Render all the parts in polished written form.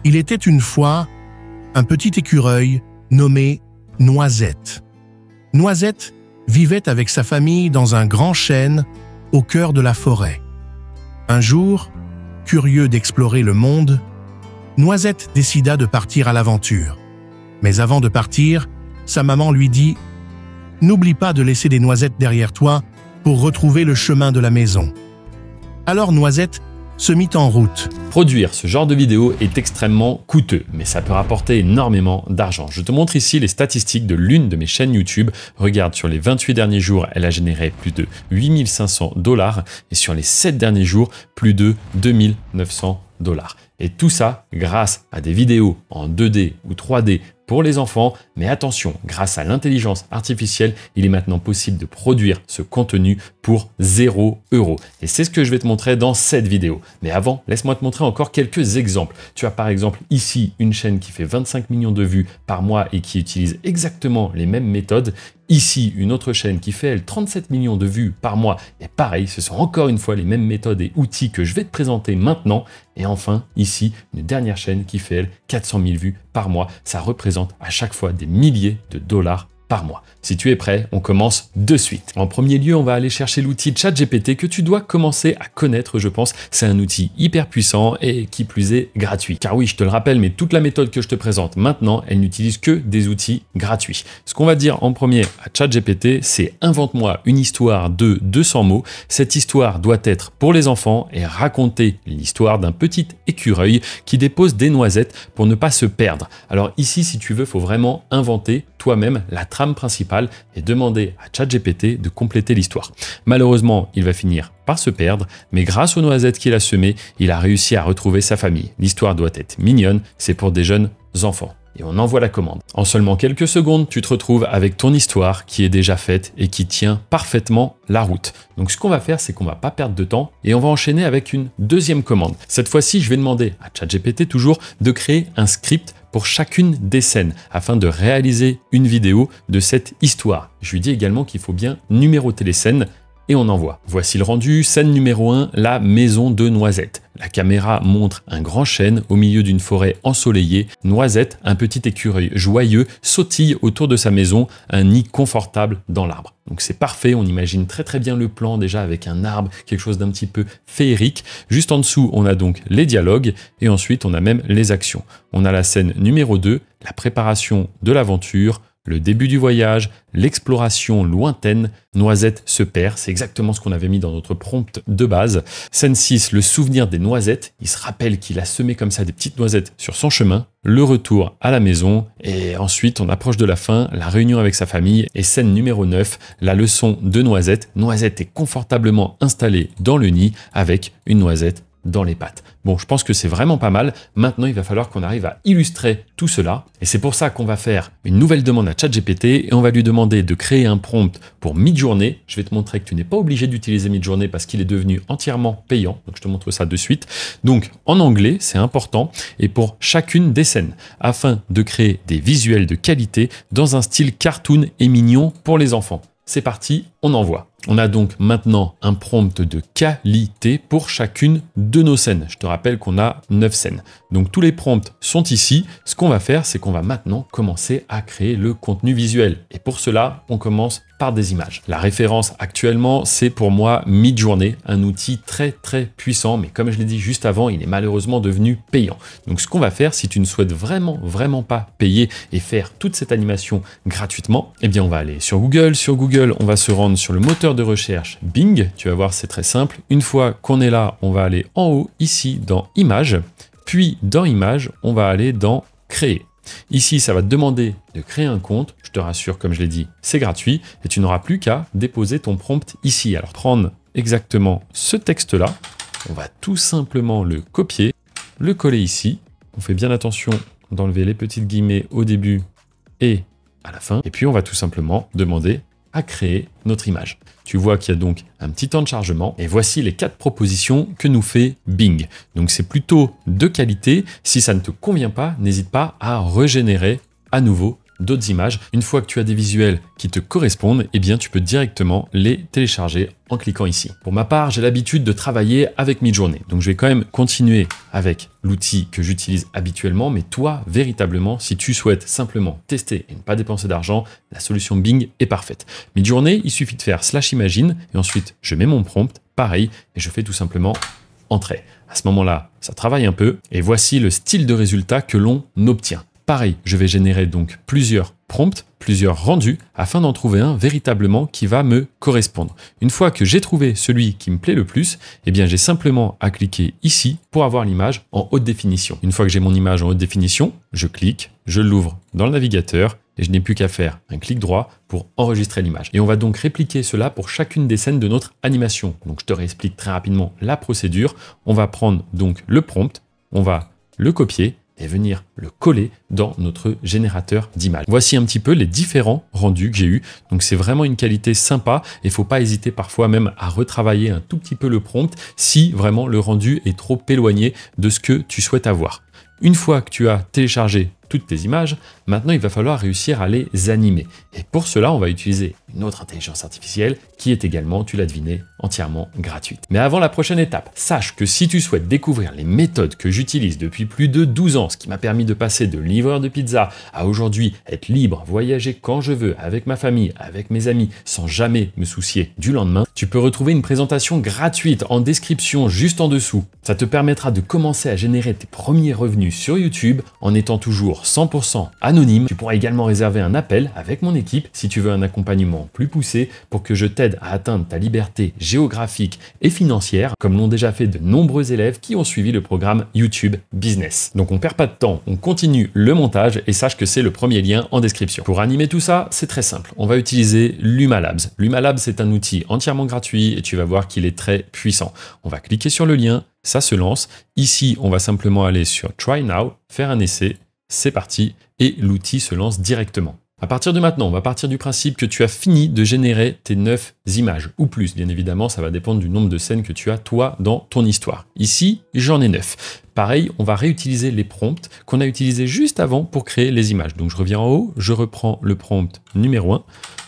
Il était une fois un petit écureuil nommé Noisette. Noisette vivait avec sa famille dans un grand chêne au cœur de la forêt. Un jour, curieux d'explorer le monde, Noisette décida de partir à l'aventure. Mais avant de partir, sa maman lui dit « N'oublie pas de laisser des noisettes derrière toi pour retrouver le chemin de la maison. » Alors Noisette se mit en route. Produire ce genre de vidéo est extrêmement coûteux, mais ça peut rapporter énormément d'argent. Je te montre ici les statistiques de l'une de mes chaînes YouTube. Regarde, sur les 28 derniers jours, elle a généré plus de 8 500 $ et sur les 7 derniers jours, plus de 2 900 $. Et tout ça grâce à des vidéos en 2D ou 3D pour les enfants. Mais attention, grâce à l'intelligence artificielle, il est maintenant possible de produire ce contenu pour 0 €. Et c'est ce que je vais te montrer dans cette vidéo. Mais avant, laisse-moi te montrer encore quelques exemples. Tu as par exemple ici une chaîne qui fait 25 millions de vues par mois et qui utilise exactement les mêmes méthodes. Ici, une autre chaîne qui fait, elle, 37 millions de vues par mois. Et pareil, ce sont encore une fois les mêmes méthodes et outils que je vais te présenter maintenant. Et enfin, ici, une dernière chaîne qui fait, elle, 400 000 vues par mois. Ça représente à chaque fois des milliers de dollars par mois. Si tu es prêt, on commence de suite. En premier lieu, on va aller chercher l'outil ChatGPT que tu dois commencer à connaître, je pense. C'est un outil hyper puissant et qui plus est gratuit. Car oui, je te le rappelle, mais toute la méthode que je te présente maintenant, elle n'utilise que des outils gratuits. Ce qu'on va dire en premier à ChatGPT, c'est invente-moi une histoire de 200 mots. Cette histoire doit être pour les enfants et raconter l'histoire d'un petit écureuil qui dépose des noisettes pour ne pas se perdre. Alors ici, si tu veux, il faut vraiment inventer toi-même la trame principale et demander à ChatGPT de compléter l'histoire. Malheureusement, il va finir par se perdre, mais grâce aux noisettes qu'il a semées, il a réussi à retrouver sa famille. L'histoire doit être mignonne, c'est pour des jeunes enfants. Et on envoie la commande. En seulement quelques secondes, tu te retrouves avec ton histoire qui est déjà faite et qui tient parfaitement la route. Donc ce qu'on va faire, c'est qu'on va pas perdre de temps et on va enchaîner avec une deuxième commande. Cette fois-ci, je vais demander à ChatGPT toujours de créer un script pour chacune des scènes afin de réaliser une vidéo de cette histoire. Je lui dis également qu'il faut bien numéroter les scènes et on envoie. Voici le rendu. Scène numéro 1, la maison de Noisette. La caméra montre un grand chêne au milieu d'une forêt ensoleillée. Noisette, un petit écureuil joyeux, sautille autour de sa maison, un nid confortable dans l'arbre. Donc c'est parfait, on imagine très bien le plan déjà avec un arbre, quelque chose d'un petit peu féerique. Juste en dessous, on a donc les dialogues et ensuite on a même les actions. On a la scène numéro 2, la préparation de l'aventure, le début du voyage, l'exploration lointaine, Noisette se perd, c'est exactement ce qu'on avait mis dans notre prompt de base. Scène 6, le souvenir des noisettes, il se rappelle qu'il a semé comme ça des petites noisettes sur son chemin, le retour à la maison, et ensuite on approche de la fin, la réunion avec sa famille, et scène numéro 9, la leçon de Noisette. Noisette est confortablement installée dans le nid avec une noisette dans les pattes. Bon, je pense que c'est vraiment pas mal. Maintenant, il va falloir qu'on arrive à illustrer tout cela. Et c'est pour ça qu'on va faire une nouvelle demande à ChatGPT et on va lui demander de créer un prompt pour Midjourney. Je vais te montrer que tu n'es pas obligé d'utiliser Midjourney parce qu'il est devenu entièrement payant. Donc, je te montre ça de suite. Donc, en anglais, c'est important. Et pour chacune des scènes, afin de créer des visuels de qualité dans un style cartoon et mignon pour les enfants. C'est parti, on envoie. On a donc maintenant un prompt de qualité pour chacune de nos scènes. Je te rappelle qu'on a 9 scènes. Donc tous les prompts sont ici. Ce qu'on va faire, c'est qu'on va maintenant commencer à créer le contenu visuel. Et pour cela, on commence par des images. La référence actuellement, c'est pour moi Midjourney, un outil très puissant, mais comme je l'ai dit juste avant, il est malheureusement devenu payant. Donc ce qu'on va faire, si tu ne souhaites vraiment pas payer et faire toute cette animation gratuitement, eh bien on va aller sur Google. Sur Google, on va se rendre sur le moteur de recherche Bing. Tu vas voir, c'est très simple. Une fois qu'on est là, on va aller en haut, ici, dans Images. Puis dans Images, on va aller dans Créer. Ici, ça va te demander de créer un compte. Je te rassure, comme je l'ai dit, c'est gratuit. Et tu n'auras plus qu'à déposer ton prompt ici. Alors, prendre exactement ce texte-là. On va tout simplement le copier, le coller ici. On fait bien attention d'enlever les petites guillemets au début et à la fin. Et puis, on va tout simplement demander à créer notre image. Tu vois qu'il y a donc un petit temps de chargement et voici les 4 propositions que nous fait Bing. Donc c'est plutôt de qualité. Si ça ne te convient pas, n'hésite pas à régénérer à nouveau d'autres images. Une fois que tu as des visuels qui te correspondent, eh bien tu peux directement les télécharger en cliquant ici. Pour ma part, j'ai l'habitude de travailler avec Midjourney, donc je vais quand même continuer avec l'outil que j'utilise habituellement, mais toi, véritablement, si tu souhaites simplement tester et ne pas dépenser d'argent, la solution Bing est parfaite. Midjourney, il suffit de faire /imagine et ensuite je mets mon prompt, pareil, et je fais tout simplement entrée. À ce moment-là, ça travaille un peu et voici le style de résultat que l'on obtient. Pareil, je vais générer donc plusieurs prompts, plusieurs rendus, afin d'en trouver un véritablement qui va me correspondre. Une fois que j'ai trouvé celui qui me plaît le plus, eh bien j'ai simplement à cliquer ici pour avoir l'image en haute définition. Une fois que j'ai mon image en haute définition, je clique, je l'ouvre dans le navigateur et je n'ai plus qu'à faire un clic droit pour enregistrer l'image. Et on va donc répliquer cela pour chacune des scènes de notre animation. Donc je te réexplique très rapidement la procédure. On va prendre donc le prompt, on va le copier et venir le coller dans notre générateur d'images. Voici un petit peu les différents rendus que j'ai eus. Donc c'est vraiment une qualité sympa et il ne faut pas hésiter parfois même à retravailler un tout petit peu le prompt si vraiment le rendu est trop éloigné de ce que tu souhaites avoir. Une fois que tu as téléchargé toutes tes images, maintenant il va falloir réussir à les animer. Et pour cela, on va utiliser une autre intelligence artificielle qui est également, tu l'as deviné, entièrement gratuite. Mais avant la prochaine étape, sache que si tu souhaites découvrir les méthodes que j'utilise depuis plus de 12 ans, ce qui m'a permis de passer de livreur de pizza à aujourd'hui être libre, voyager quand je veux, avec ma famille, avec mes amis, sans jamais me soucier du lendemain, tu peux retrouver une présentation gratuite en description juste en dessous. Ça te permettra de commencer à générer tes premiers revenus sur YouTube en étant toujours 100% anonyme. Tu pourras également réserver un appel avec mon équipe si tu veux un accompagnement plus poussé pour que je t'aide à atteindre ta liberté géographique et financière, comme l'ont déjà fait de nombreux élèves qui ont suivi le programme YouTube Business. Donc on perd pas de temps, on continue le montage et sache que c'est le premier lien en description. Pour animer tout ça, c'est très simple. On va utiliser Luma Labs. Luma Labs, c'est un outil entièrement gratuit et tu vas voir qu'il est très puissant. On va cliquer sur le lien, ça se lance. Ici, on va simplement aller sur Try Now, faire un essai. C'est parti et l'outil se lance directement. À partir de maintenant, on va partir du principe que tu as fini de générer tes 9 images ou plus. Bien évidemment, ça va dépendre du nombre de scènes que tu as toi dans ton histoire. Ici, j'en ai 9. Pareil, on va réutiliser les prompts qu'on a utilisés juste avant pour créer les images. Donc je reviens en haut, je reprends le prompt numéro 1,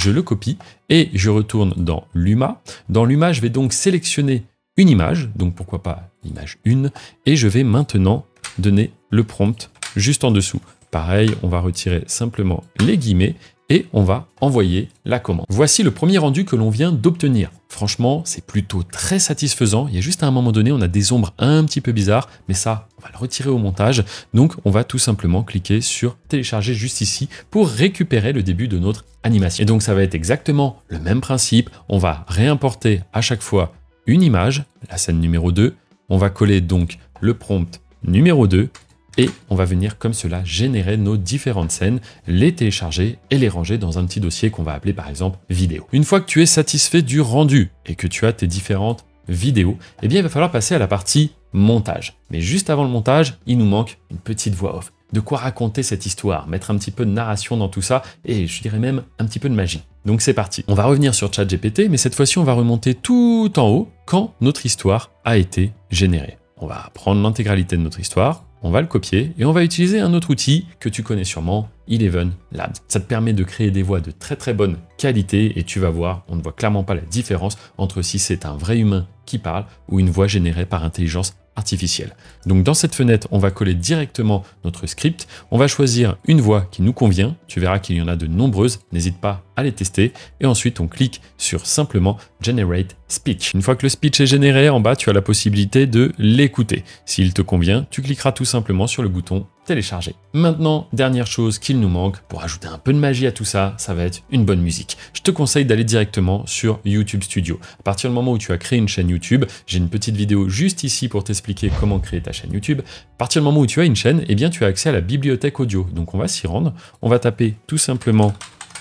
je le copie et je retourne dans Luma. Dans Luma, je vais donc sélectionner une image, donc pourquoi pas l'image 1, et je vais maintenant donner le prompt juste en dessous. Pareil, on va retirer simplement les guillemets et on va envoyer la commande. Voici le premier rendu que l'on vient d'obtenir. Franchement, c'est plutôt très satisfaisant. Il y a juste à un moment donné, on a des ombres un petit peu bizarres, mais ça, on va le retirer au montage. Donc, on va tout simplement cliquer sur télécharger juste ici pour récupérer le début de notre animation. Et donc, ça va être exactement le même principe. On va réimporter à chaque fois une image, la scène numéro 2. On va coller donc le prompt numéro 2. Et on va venir comme cela générer nos différentes scènes, les télécharger et les ranger dans un petit dossier qu'on va appeler par exemple vidéo. Une fois que tu es satisfait du rendu et que tu as tes différentes vidéos, eh bien il va falloir passer à la partie montage. Mais juste avant le montage, il nous manque une petite voix off. De quoi raconter cette histoire, mettre un petit peu de narration dans tout ça et je dirais même un petit peu de magie. Donc c'est parti. On va revenir sur ChatGPT, mais cette fois-ci on va remonter tout en haut quand notre histoire a été générée. On va prendre l'intégralité de notre histoire. On va le copier et on va utiliser un autre outil que tu connais sûrement, Eleven Labs. Ça te permet de créer des voix de très très bonne qualité et tu vas voir, on ne voit clairement pas la différence entre si c'est un vrai humain qui parle ou une voix générée par intelligence artificielle. Donc dans cette fenêtre, on va coller directement notre script. On va choisir une voix qui nous convient. Tu verras qu'il y en a de nombreuses. N'hésite pas à les tester. Et ensuite, on clique sur simplement Generate Speech. Une fois que le speech est généré, en bas, tu as la possibilité de l'écouter. S'il te convient, tu cliqueras tout simplement sur le bouton télécharger. Maintenant, dernière chose qu'il nous manque pour ajouter un peu de magie à tout ça, ça va être une bonne musique. Je te conseille d'aller directement sur YouTube Studio. À partir du moment où tu as créé une chaîne YouTube, j'ai une petite vidéo juste ici pour t'expliquer comment créer ta chaîne YouTube. À partir du moment où tu as une chaîne, eh bien tu as accès à la bibliothèque audio. Donc on va s'y rendre, on va taper tout simplement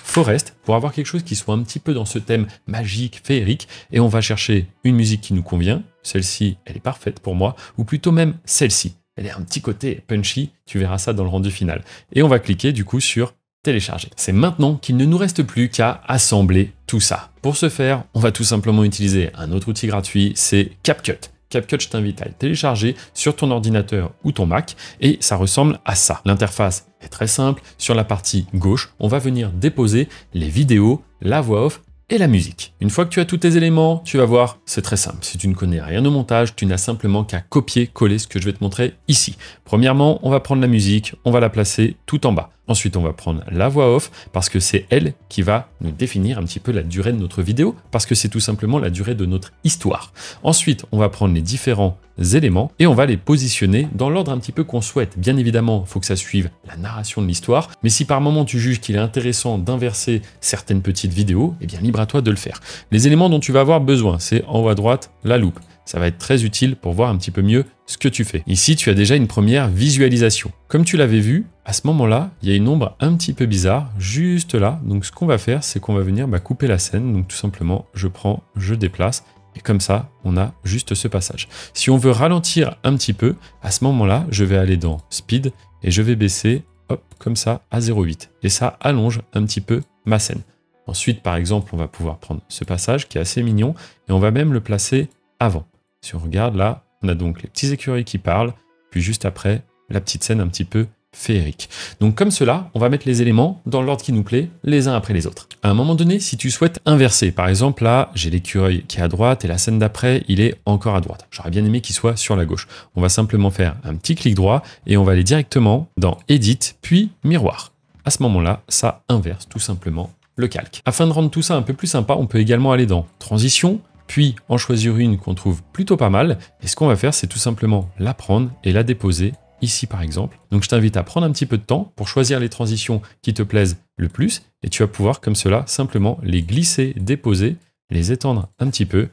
Forest pour avoir quelque chose qui soit un petit peu dans ce thème magique, féerique, et on va chercher une musique qui nous convient. Celle-ci, elle est parfaite pour moi, ou plutôt même celle-ci. Elle est un petit côté punchy, tu verras ça dans le rendu final. Et on va cliquer du coup sur télécharger. C'est maintenant qu'il ne nous reste plus qu'à assembler tout ça. Pour ce faire, on va tout simplement utiliser un autre outil gratuit, c'est CapCut. CapCut, je t'invite à le télécharger sur ton ordinateur ou ton Mac et ça ressemble à ça. L'interface est très simple. Sur la partie gauche, on va venir déposer les vidéos, la voix off et la musique. Une fois que tu as tous tes éléments, tu vas voir, c'est très simple. Si tu ne connais rien au montage, tu n'as simplement qu'à copier-coller ce que je vais te montrer ici. Premièrement, on va prendre la musique, on va la placer tout en bas. Ensuite, on va prendre la voix off parce que c'est elle qui va nous définir un petit peu la durée de notre vidéo parce que c'est tout simplement la durée de notre histoire. Ensuite, on va prendre les différents éléments et on va les positionner dans l'ordre un petit peu qu'on souhaite. Bien évidemment, il faut que ça suive la narration de l'histoire, mais si par moment tu juges qu'il est intéressant d'inverser certaines petites vidéos, eh bien libre à toi de le faire. Les éléments dont tu vas avoir besoin, c'est en haut à droite, la loupe. Ça va être très utile pour voir un petit peu mieux ce que tu fais. Ici, tu as déjà une première visualisation. Comme tu l'avais vu, à ce moment-là, il y a une ombre un petit peu bizarre, juste là. Donc, ce qu'on va faire, c'est qu'on va venir couper la scène. Donc, tout simplement, je prends, je déplace. Et comme ça, on a juste ce passage. Si on veut ralentir un petit peu, à ce moment-là, je vais aller dans Speed et je vais baisser, hop, comme ça, à 0,8. Et ça allonge un petit peu ma scène. Ensuite, par exemple, on va pouvoir prendre ce passage qui est assez mignon et on va même le placer avant. Si on regarde là, on a donc les petits écureuils qui parlent, puis juste après, la petite scène un petit peu féerique. Donc comme cela, on va mettre les éléments dans l'ordre qui nous plaît, les uns après les autres. À un moment donné, si tu souhaites inverser, par exemple là, j'ai l'écureuil qui est à droite et la scène d'après, il est encore à droite. J'aurais bien aimé qu'il soit sur la gauche. On va simplement faire un petit clic droit et on va aller directement dans Edit, puis Miroir. À ce moment-là, ça inverse tout simplement le calque. Afin de rendre tout ça un peu plus sympa, on peut également aller dans Transition, puis en choisir une qu'on trouve plutôt pas mal. Et ce qu'on va faire, c'est tout simplement la prendre et la déposer ici par exemple. Donc je t'invite à prendre un petit peu de temps pour choisir les transitions qui te plaisent le plus et tu vas pouvoir comme cela simplement les glisser, déposer, les étendre un petit peu.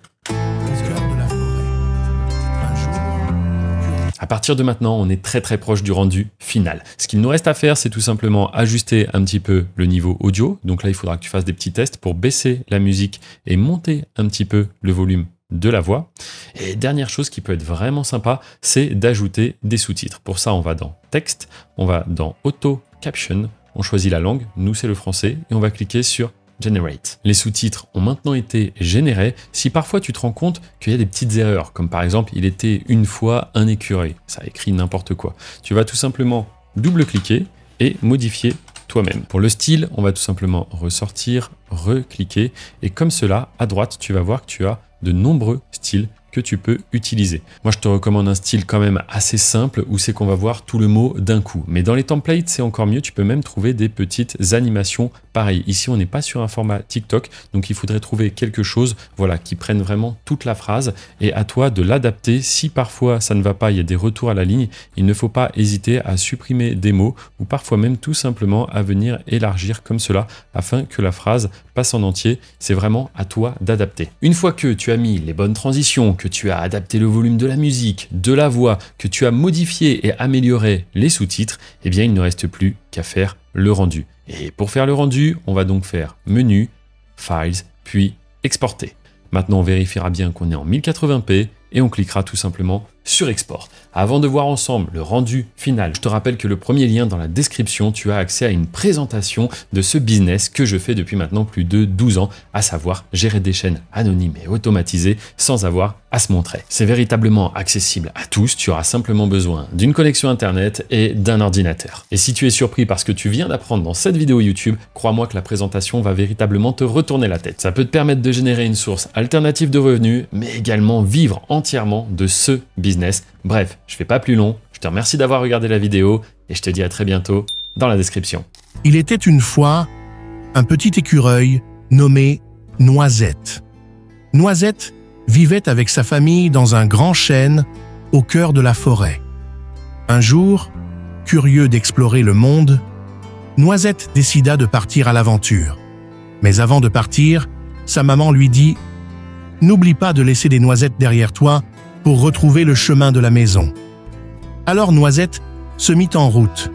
À partir de maintenant, on est très proche du rendu final. Ce qu'il nous reste à faire, c'est tout simplement ajuster un petit peu le niveau audio. Donc là, il faudra que tu fasses des petits tests pour baisser la musique et monter un petit peu le volume de la voix. Et dernière chose qui peut être vraiment sympa, c'est d'ajouter des sous-titres. Pour ça, on va dans Texte, on va dans Auto Caption, on choisit la langue, nous c'est le français, et on va cliquer sur Generate. Les sous-titres ont maintenant été générés. Si parfois tu te rends compte qu'il y a des petites erreurs, comme par exemple il était une fois un écureuil, ça écrit n'importe quoi, tu vas tout simplement double-cliquer et modifier toi-même. Pour le style, on va tout simplement ressortir, recliquer et comme cela, à droite, tu vas voir que tu as de nombreux styles que tu peux utiliser. Moi, je te recommande un style quand même assez simple où c'est qu'on va voir tout le mot d'un coup. Mais dans les templates, c'est encore mieux. Tu peux même trouver des petites animations pareilles. Ici, on n'est pas sur un format TikTok, donc il faudrait trouver quelque chose voilà, qui prenne vraiment toute la phrase et à toi de l'adapter. Si parfois ça ne va pas, il y a des retours à la ligne, il ne faut pas hésiter à supprimer des mots ou parfois même tout simplement à venir élargir comme cela afin que la phrase passe en entier. C'est vraiment à toi d'adapter. Une fois que tu as mis les bonnes transitions, que tu as adapté le volume de la musique, de la voix, que tu as modifié et amélioré les sous-titres, eh bien il ne reste plus qu'à faire le rendu. Et pour faire le rendu, on va donc faire Menu, Files, puis Exporter. Maintenant, on vérifiera bien qu'on est en 1080p et on cliquera tout simplement sur Export. Avant de voir ensemble le rendu final, je te rappelle que le premier lien dans la description, tu as accès à une présentation de ce business que je fais depuis maintenant plus de 12 ans, à savoir gérer des chaînes anonymes et automatisées sans avoir à se montrer. C'est véritablement accessible à tous, tu auras simplement besoin d'une connexion internet et d'un ordinateur. Et si tu es surpris par ce que tu viens d'apprendre dans cette vidéo YouTube, crois-moi que la présentation va véritablement te retourner la tête. Ça peut te permettre de générer une source alternative de revenus, mais également vivre entièrement de ce business. Bref, je fais pas plus long, je te remercie d'avoir regardé la vidéo et je te dis à très bientôt dans la description. Il était une fois un petit écureuil nommé Noisette. Noisette vivait avec sa famille dans un grand chêne au cœur de la forêt. Un jour, curieux d'explorer le monde, Noisette décida de partir à l'aventure. Mais avant de partir, sa maman lui dit « N'oublie pas de laisser des noisettes derrière toi pour retrouver le chemin de la maison. » Alors Noisette se mit en route.